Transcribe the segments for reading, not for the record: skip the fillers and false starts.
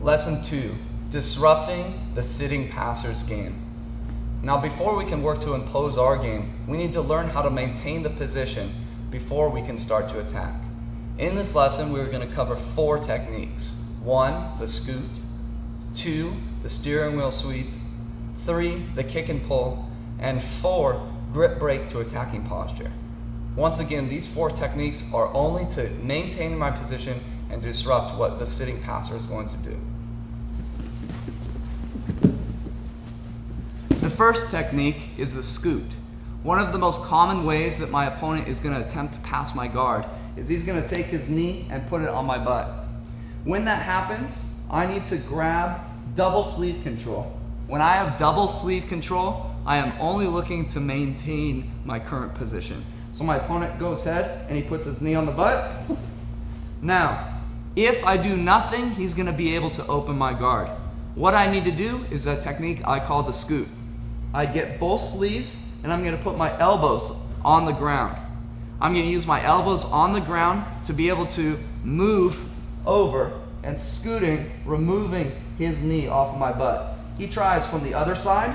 Lesson 2, disrupting the sitting passer's game. Now before we can work to impose our game, we need to learn how to maintain the position before we can start to attack. In this lesson, we're going to cover 4 techniques. 1, the scoot. 2, the steering wheel sweep. 3, the kick and pull. And 4, grip break to attacking posture. Once again, these 4 techniques are only to maintain my position and disrupt what the sitting passer is going to do. The first technique is the scoot. One of the most common ways that my opponent is going to attempt to pass my guard is he's going to take his knee and put it on my butt. When that happens, I need to grab double sleeve control. When I have double sleeve control, I am only looking to maintain my current position. So my opponent goes ahead and he puts his knee on the butt. Now, if I do nothing, he's going to be able to open my guard. What I need to do is a technique I call the scoot. I get both sleeves and I'm going to put my elbows on the ground. I'm going to use my elbows on the ground to be able to move over and scooting, removing his knee off of my butt. He tries from the other side,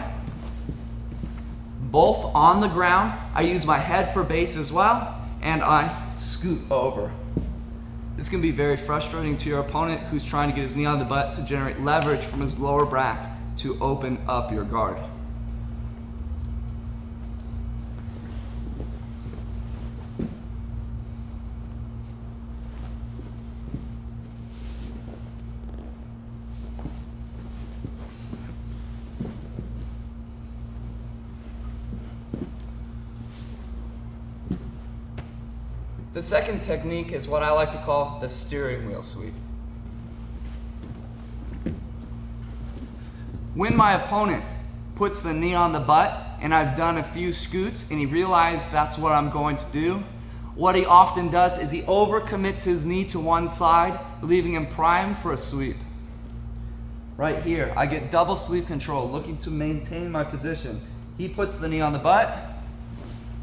both on the ground. I use my head for base as well, and I scoot over. This can be very frustrating to your opponent who's trying to get his knee on the butt to generate leverage from his lower back to open up your guard. The second technique is what I like to call the steering wheel sweep. When my opponent puts the knee on the butt and I've done a few scoots and he realizes that's what I'm going to do, what he often does is he overcommits his knee to one side, leaving him primed for a sweep. Right here, I get double sleeve control, looking to maintain my position. He puts the knee on the butt,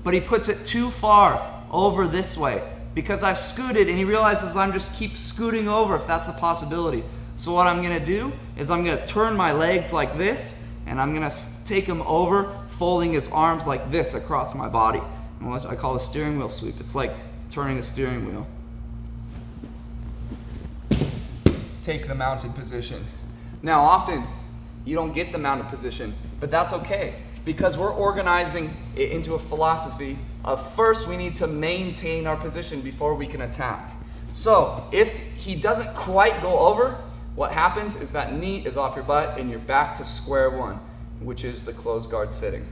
but he puts it too far over this way because I've scooted and he realizes I'm just keep scooting over if that's the possibility. So what I'm going to do is I'm going to turn my legs like this and I'm going to take him over, folding his arms like this across my body. And what I call the steering wheel sweep. It's like turning a steering wheel. Take the mounted position. Now often you don't get the mounted position, but that's okay because we're organizing it into a philosophy of first we need to maintain our position before we can attack. So if he doesn't quite go over, what happens is that knee is off your butt and you're back to square one, which is the closed guard sitting.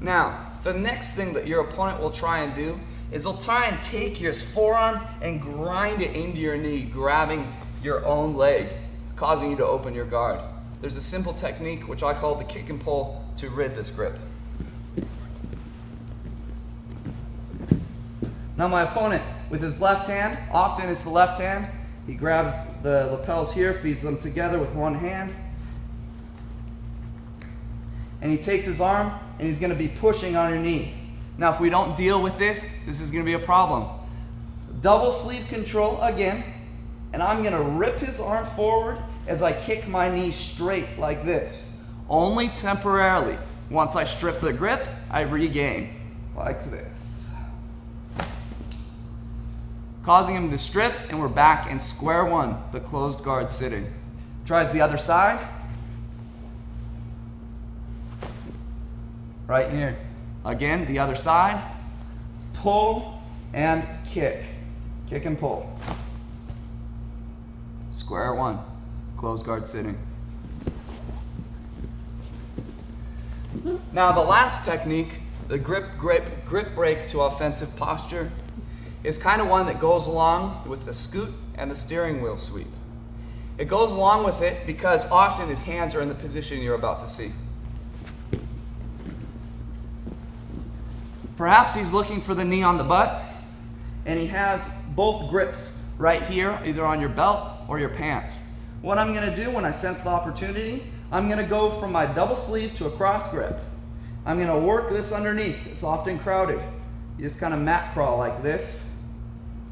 Now, the next thing that your opponent will try and do is he'll try and take your forearm and grind it into your knee, grabbing your own leg, causing you to open your guard. There's a simple technique which I call the kick and pull to rid this grip. Now my opponent, with his left hand, often it's the left hand, he grabs the lapels here, feeds them together with one hand, and he takes his arm and he's going to be pushing on your knee. Now if we don't deal with this, this is going to be a problem. Double sleeve control again, and I'm going to rip his arm forward as I kick my knee straight like this. Only temporarily. Once I strip the grip, I regain like this. Causing him to strip, and we're back in square one, the closed guard sitting. Tries the other side. Right here. Again, the other side. Pull and kick. Kick and pull. Square one, closed guard sitting. Now the last technique, the grip break to offensive posture, is kind of one that goes along with the scoot and the steering wheel sweep. It goes along with it because often his hands are in the position you're about to see. Perhaps he's looking for the knee on the butt, and he has both grips right here, either on your belt or your pants. What I'm going to do when I sense the opportunity, I'm going to go from my double sleeve to a cross grip. I'm going to work this underneath. It's often crowded. You just kind of mat crawl like this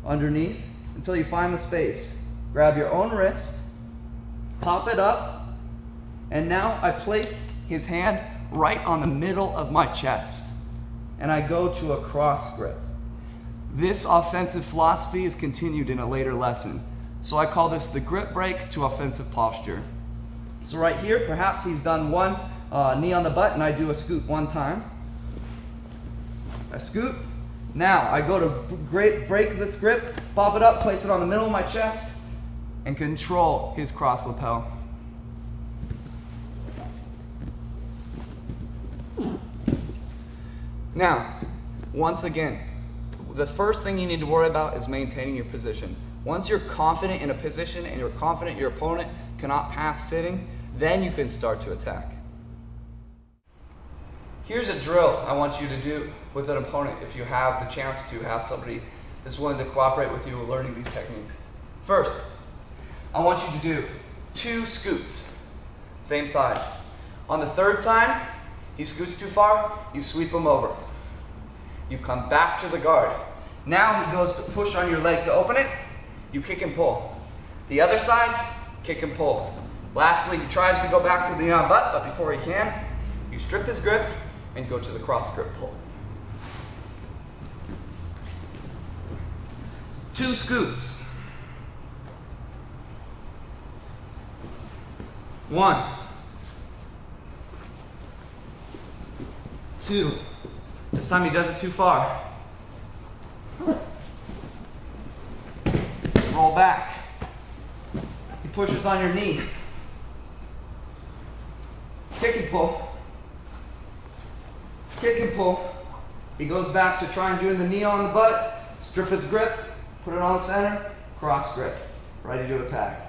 underneath until you find the space. Grab your own wrist pop it up, and now I place his hand right on the middle of my chest, and I go to a cross grip. This offensive philosophy is continued in a later lesson, so I call this the grip break to offensive posture. So right here, perhaps he's done one knee on the butt, and I do a scoop one time. A scoop. Now I go to break this grip, pop it up, place it on the middle of my chest, and control his cross lapel. Now, once again, the first thing you need to worry about is maintaining your position. Once you're confident in a position and you're confident your opponent cannot pass sitting, then you can start to attack. Here's a drill I want you to do with an opponent if you have the chance to have somebody that's willing to cooperate with you learning these techniques. First, I want you to do 2 scoots, same side. On the third time, he scoots too far, you sweep him over. You come back to the guard. Now he goes to push on your leg to open it, you kick and pull. The other side, kick and pull. Lastly, he tries to go back to the knee on butt, but before he can, you strip his grip and go to the cross grip pull. 2 scoots. 1, 2. This time he does it too far. Roll back. He pushes on your knee. Kick and pull. Kick and pull. He goes back to try and doing the knee on the butt. Strip his grip. Put it on the center. Cross grip. Ready to attack.